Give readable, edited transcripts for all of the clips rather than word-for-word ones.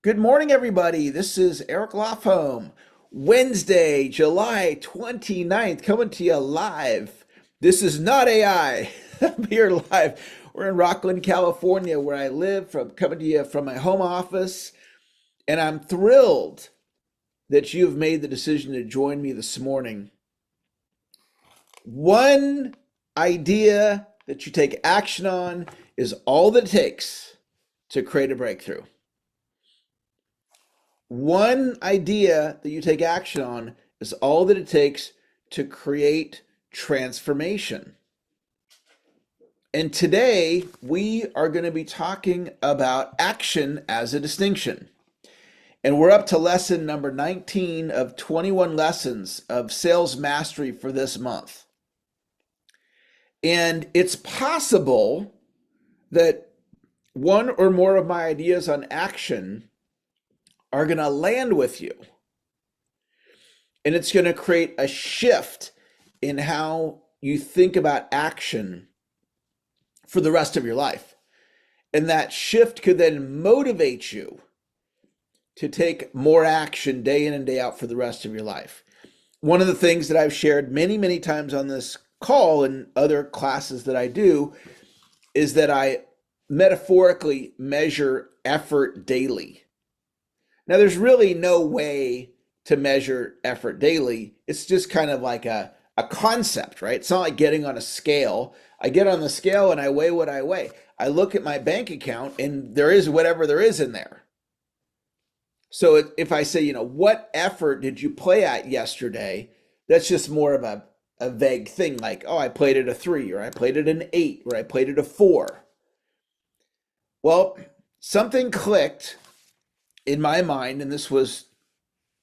Good morning, everybody. This is Eric Lofholm. Wednesday, July 29th, coming to you live. This is not AI. I'm here live. We're in Rockland, California, where I live, coming to you from my home office. And I'm thrilled that you have made the decision to join me this morning. One idea that you take action on is all that it takes to create a breakthrough. One idea that you take action on is all that it takes to create transformation. And today we are going to be talking about action as a distinction. And we're up to lesson number 19 of 21 lessons of sales mastery for this month. And it's possible that one or more of my ideas on action are going to land with you. And it's going to create a shift in how you think about action for the rest of your life. And that shift could then motivate you to take more action day in and day out for the rest of your life. One of the things that I've shared many, many times on this call and other classes that I do is that I metaphorically measure effort daily. Now, there's really no way to measure effort daily. It's just kind of like a concept, right? It's not like getting on a scale. I get on the scale and I weigh what I weigh. I look at my bank account and there is whatever there is in there. So if I say, what effort did you play at yesterday? That's just more of a vague thing like, oh, I played at a 3, or I played at an 8, or I played at a 4. Well, something clicked in my mind, and this was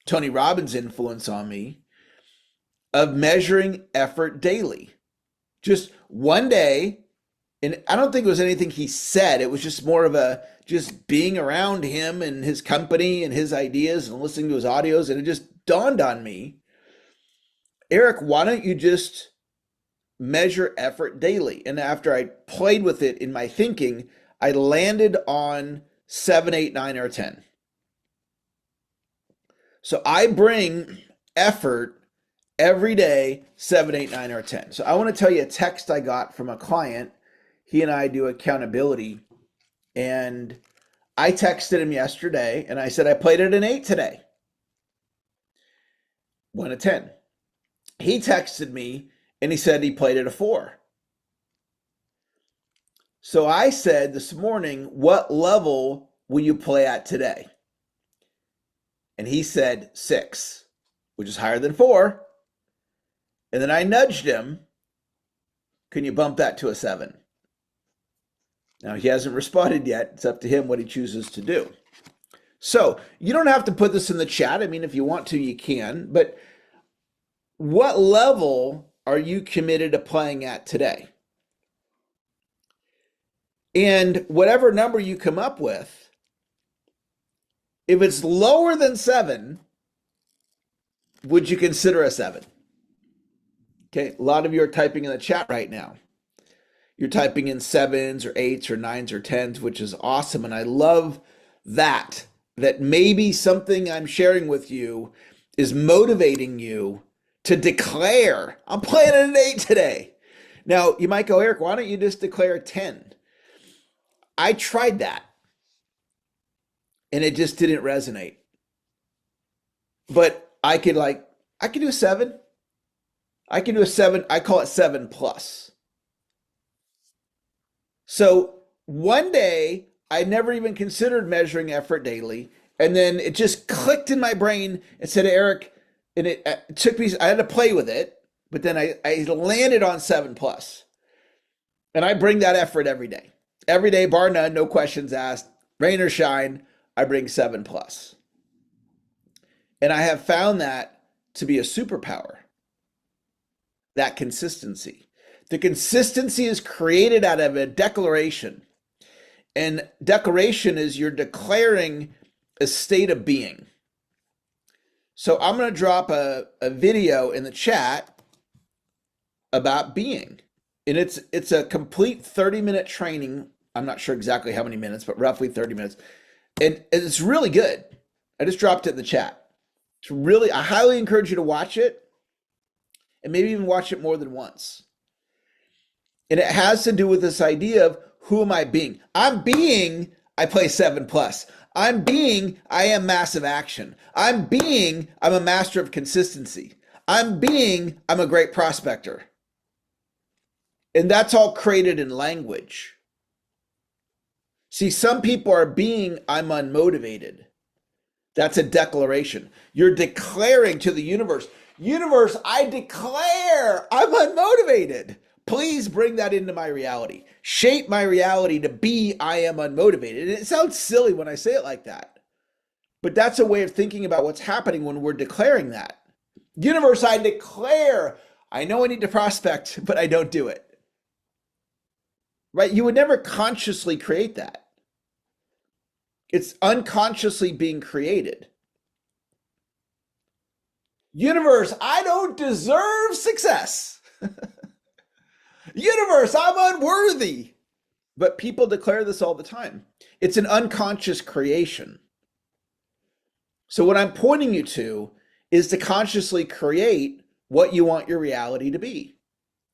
Tony Robbins' influence on me, of measuring effort daily. Just one day, and I don't think it was anything he said. It was just more of just being around him and his company and his ideas and listening to his audios, and it just dawned on me, Eric, why don't you just measure effort daily? And after I played with it in my thinking, I landed on 7, 8, 9, or 10. So I bring effort every day, 7, 8, 9, or 10. So I want to tell you a text I got from a client. He and I do accountability. And I texted him yesterday and I said, I played at an 8 today. 1 to 10. He texted me and he said he played at a 4. So I said this morning, what level will you play at today? And he said 6, which is higher than 4. And then I nudged him. Can you bump that to a 7? Now, he hasn't responded yet. It's up to him what he chooses to do. So you don't have to put this in the chat. I mean, if you want to, you can. But what level are you committed to playing at today? And whatever number you come up with, if it's lower than 7, would you consider a 7? Okay, a lot of you are typing in the chat right now. You're typing in 7s or 8s or 9s or 10s, which is awesome. And I love that maybe something I'm sharing with you is motivating you to declare, I'm playing at an 8 today. Now, you might go, Eric, why don't you just declare 10? I tried that. And it just didn't resonate. But I could do a 7. I can do a 7. I call it 7 plus. So one day, I never even considered measuring effort daily. And then it just clicked in my brain and said, Eric, and it took me, I had to play with it, but then I landed on 7 plus. And I bring that effort every day. Every day, bar none, no questions asked, rain or shine, I bring 7 plus. And I have found that to be a superpower, that consistency. The consistency is created out of a declaration. And declaration is you're declaring a state of being. So I'm going to drop a video in the chat about being. And it's a complete 30-minute training. I'm not sure exactly how many minutes, but roughly 30 minutes. And it's really good. I just dropped it in the chat. It's really, I highly encourage you to watch it and maybe even watch it more than once. And it has to do with this idea of who am I being? I'm being, I play 7+. I'm being, I am massive action. I'm being, I'm a master of consistency. I'm being, I'm a great prospector. And that's all created in language. See, some people are being, I'm unmotivated. That's a declaration. You're declaring to the universe, universe, I declare I'm unmotivated. Please bring that into my reality. Shape my reality to be I am unmotivated. And it sounds silly when I say it like that, but that's a way of thinking about what's happening when we're declaring that. Universe, I declare, I know I need to prospect, but I don't do it. Right? You would never consciously create that. It's unconsciously being created. Universe, I don't deserve success. Universe, I'm unworthy. But people declare this all the time. It's an unconscious creation. So what I'm pointing you to is to consciously create what you want your reality to be.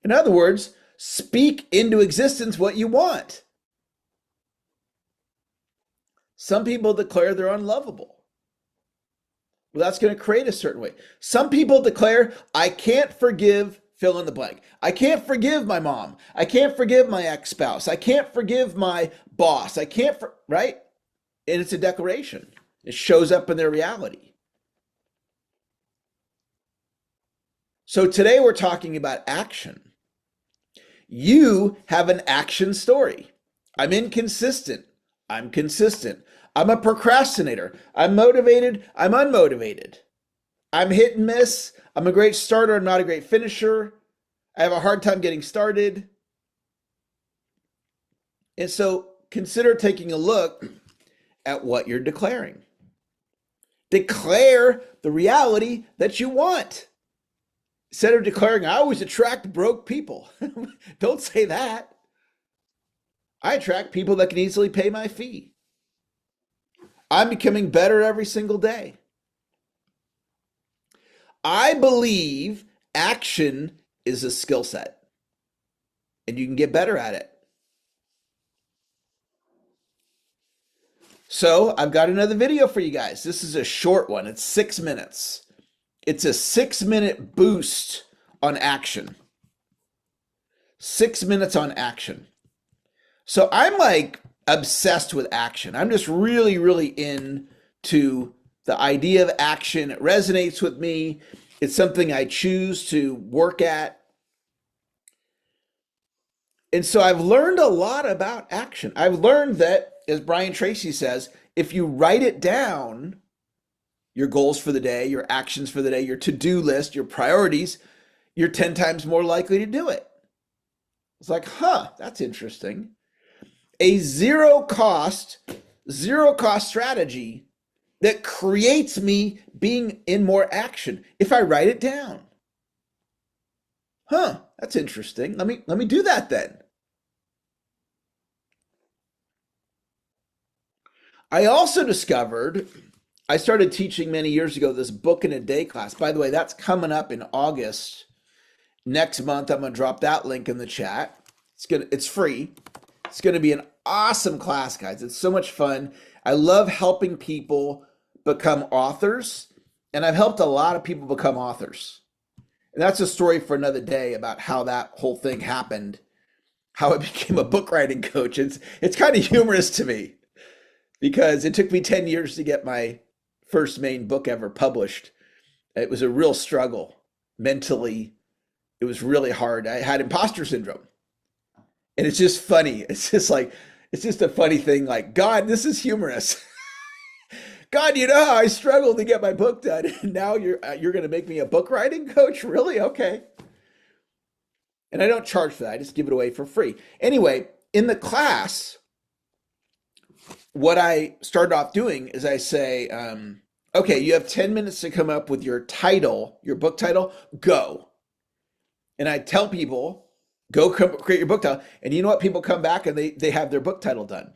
In other words, speak into existence what you want. Some people declare they're unlovable. Well, that's going to create a certain way. Some people declare, I can't forgive, fill in the blank. I can't forgive my mom. I can't forgive my ex-spouse. I can't forgive my boss. I can't, right? And it's a declaration. It shows up in their reality. So today we're talking about action. You have an action story. I'm inconsistent. I'm consistent. I'm a procrastinator. I'm motivated. I'm unmotivated. I'm hit and miss. I'm a great starter. I'm not a great finisher. I have a hard time getting started. And so consider taking a look at what you're declaring. Declare the reality that you want. Instead of declaring, I always attract broke people. Don't say that. I attract people that can easily pay my fee. I'm becoming better every single day. I believe action is a skill set, and you can get better at it. So I've got another video for you guys. This is a short one. It's 6 minutes. It's a 6-minute boost on action. 6 minutes on action. So I'm like obsessed with action. I'm just really, really into the idea of action. It resonates with me. It's something I choose to work at. And so I've learned a lot about action. I've learned that, as Brian Tracy says, if you write it down, your goals for the day, your actions for the day, your to-do list, your priorities, you're 10 times more likely to do it. It's like, that's interesting. A zero cost strategy that creates me being in more action if I write it down. That's interesting. Let me do that then. I also discovered, I started teaching many years ago this book in a day class. By the way, that's coming up in August. Next month, I'm going to drop that link in the chat. It's free. It's going to be an awesome class, guys. It's so much fun. I love helping people become authors, and I've helped a lot of people become authors. And that's a story for another day about how that whole thing happened, how I became a book writing coach. It's kind of humorous to me because it took me 10 years to get my first main book ever published. It was a real struggle mentally. It was really hard. I had imposter syndrome. And it's just funny. It's just a funny thing. Like, God, this is humorous. God, you know how I struggled to get my book done. And now you're going to make me a book writing coach? Really? Okay. And I don't charge for that. I just give it away for free. Anyway, in the class, what I started off doing is I say, okay, you have 10 minutes to come up with your title, your book title, go. And I tell people, go create your book title. And you know what? People come back and they have their book title done.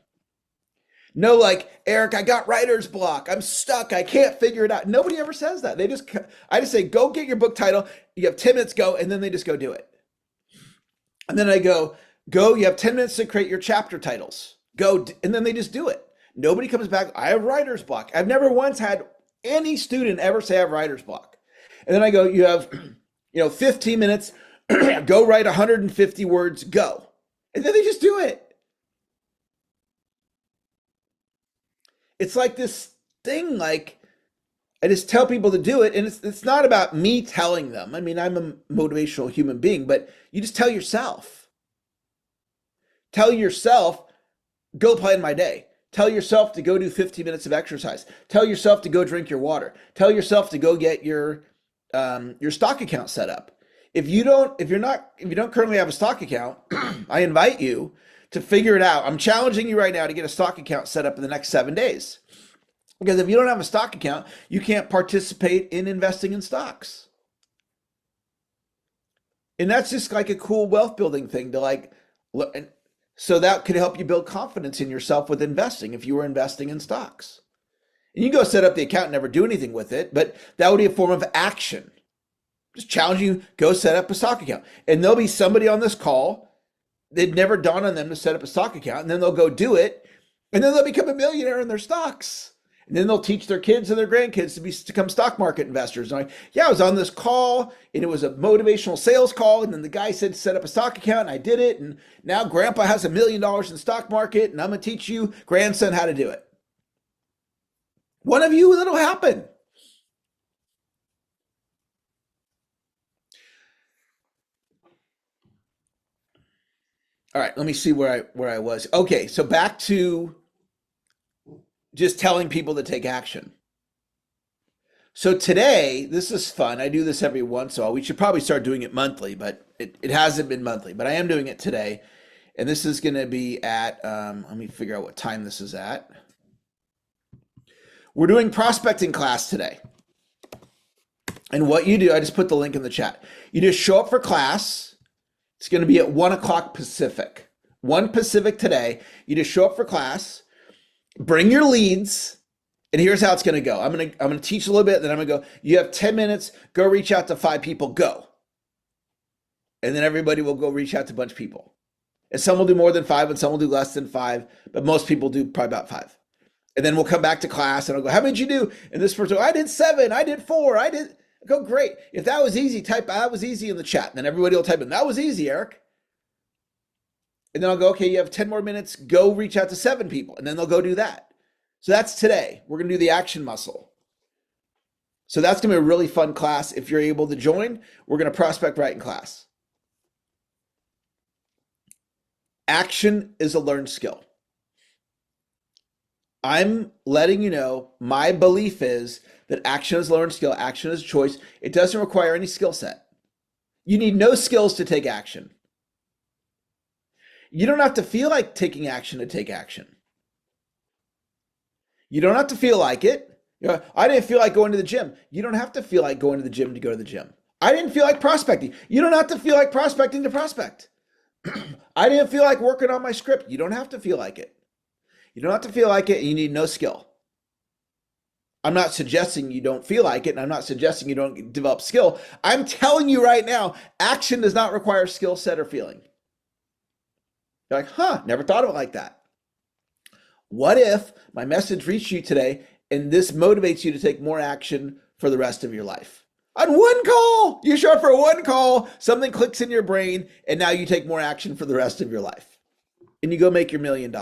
No, like, Eric, I got writer's block. I'm stuck. I can't figure it out. Nobody ever says that. I just say, go get your book title. You have 10 minutes, go. And then they just go do it. And then I go, you have 10 minutes to create your chapter titles. Go. And then they just do it. Nobody comes back. I have writer's block. I've never once had any student ever say I have writer's block. And then I go, you have, 15 minutes, go write 150 words, go. And then they just do it. It's like this thing, like I just tell people to do it, and it's not about me telling them. I mean, I'm a motivational human being, but you just tell yourself. Tell yourself, go plan my day. Tell yourself to go do 15 minutes of exercise. Tell yourself to go drink your water. Tell yourself to go get your stock account set up. If you don't currently have a stock account, I invite you to figure it out. I'm challenging you right now to get a stock account set up in the next 7 days. Because if you don't have a stock account, you can't participate in investing in stocks. And that's just like a cool wealth building thing to like look. And so that could help you build confidence in yourself with investing if you were investing in stocks. And you go set up the account and never do anything with it, but that would be a form of action. Just challenge you, go set up a stock account. And there'll be somebody on this call, they'd never dawned on them to set up a stock account, and then they'll go do it, and then they'll become a millionaire in their stocks. And then they'll teach their kids and their grandkids to become stock market investors. And I was on this call, and it was a motivational sales call, and then the guy said set up a stock account, and I did it, and now grandpa has $1 million in stock market, and I'm going to teach you, grandson, how to do it. One of you, that'll happen. All right, let me see where I was. Okay, so back to just telling people to take action. So today, this is fun. I do this every once in a while. We should probably start doing it monthly, but it hasn't been monthly. But I am doing it today. And this is going to be at, let me figure out what time this is at. We're doing prospecting class today. And what you do, I just put the link in the chat. You just show up for class. It's going to be at 1 o'clock Pacific. 1 Pacific today. You just show up for class. Bring your leads, and here's how it's going to go. I'm going to teach a little bit, then I'm going to go, you have 10 minutes, go reach out to 5 people, go. And then everybody will go reach out to a bunch of people. And some will do more than 5, and some will do less than 5, but most people do probably about 5. And then we'll come back to class, and I'll go, how many did you do? And this person, I did 7, I did 4, I go, great. If that was easy, type, that was easy in the chat. And then everybody will type in, that was easy, Eric. And then I'll go, okay, you have 10 more minutes, go reach out to 7 people. And then they'll go do that. So that's today. We're going to do the action muscle. So that's going to be a really fun class. If you're able to join, we're going to prospect right in class. Action is a learned skill. I'm letting you know, my belief is that action is a learned skill. Action is a choice. It doesn't require any skill set. You need no skills to take action. You don't have to feel like taking action to take action. You don't have to feel like it. I didn't feel like going to the gym. You don't have to feel like going to the gym to go to the gym. I didn't feel like prospecting. You don't have to feel like prospecting to prospect. I didn't feel like working on my script. You don't have to feel like it. You don't have to feel like it, and you need no skill. I'm not suggesting you don't feel like it, and I'm not suggesting you don't develop skill. I'm telling you right now, action does not require skill set or feeling. You're like, never thought of it like that. What if my message reached you today and this motivates you to take more action for the rest of your life? On one call, you show up for one call, something clicks in your brain, and now you take more action for the rest of your life. And you go make your $1 million.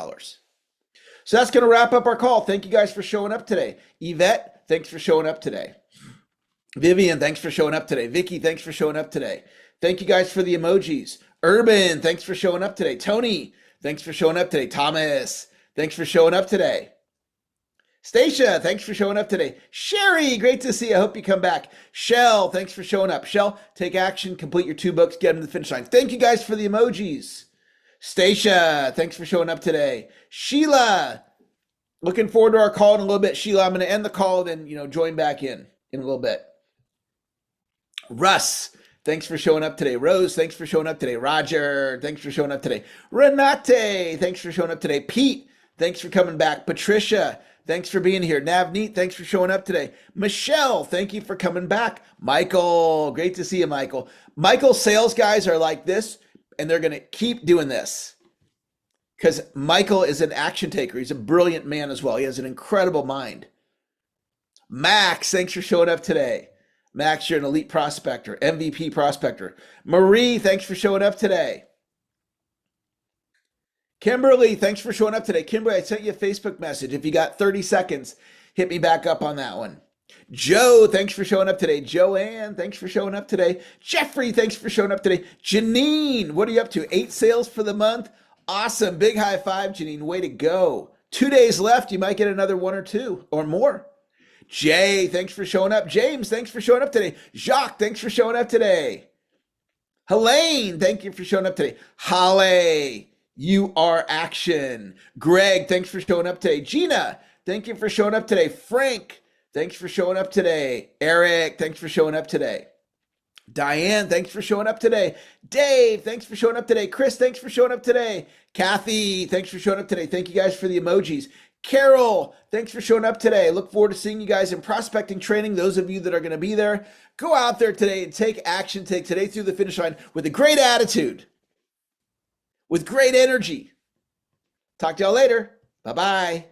So that's going to wrap up our call. Thank you guys for showing up today. Yvette, thanks for showing up today. Vivian, thanks for showing up today. Vicky, thanks for showing up today. Thank you guys for the emojis. Urban, thanks for showing up today. Tony, thanks for showing up today. Thomas, thanks for showing up today. Stacia, thanks for showing up today. Sherry, great to see you. I hope you come back. Shell, thanks for showing up. Shell, take action, complete your 2 books, get them to the finish line. Thank you guys for the emojis. Stacia, thanks for showing up today. Sheila, looking forward to our call in a little bit. Sheila, I'm going to end the call, then join back in a little bit. Russ, thanks for showing up today. Rose, thanks for showing up today. Roger, thanks for showing up today. Renate, thanks for showing up today. Pete, thanks for coming back. Patricia, thanks for being here. Navneet, thanks for showing up today. Michelle, thank you for coming back. Michael, great to see you, Michael. Michael's sales guys are like this, and they're going to keep doing this because Michael is an action taker. He's a brilliant man as well. He has an incredible mind. Max, thanks for showing up today. Max, you're an elite prospector, MVP prospector. Marie, thanks for showing up today. Kimberly, thanks for showing up today. Kimberly, I sent you a Facebook message. If you got 30 seconds, hit me back up on that one. Joe, thanks for showing up today. Joanne, thanks for showing up today. Jeffrey, thanks for showing up today. Janine, what are you up to? 8 sales for the month? Awesome. Big high five, Janine. Way to go. 2 days left. You might get another 1 or 2 or more. Jay, thanks for showing up. James, thanks for showing up today. Jacques, thanks for showing up today. Helene, thank you for showing up today. Holly, you are action. Greg, thanks for showing up today. Gina, thank you for showing up today. Frank, thanks for showing up today. Eric, thanks for showing up today. Diane, thanks for showing up today. Dave, thanks for showing up today. Chris, thanks for showing up today. Kathy, thanks for showing up today. Thank you guys for the emojis. Carol, thanks for showing up today. Look forward to seeing you guys in prospecting training. Those of you that are going to be there, go out there today and take action. Take today through the finish line with a great attitude, with great energy. Talk to y'all later. Bye-bye.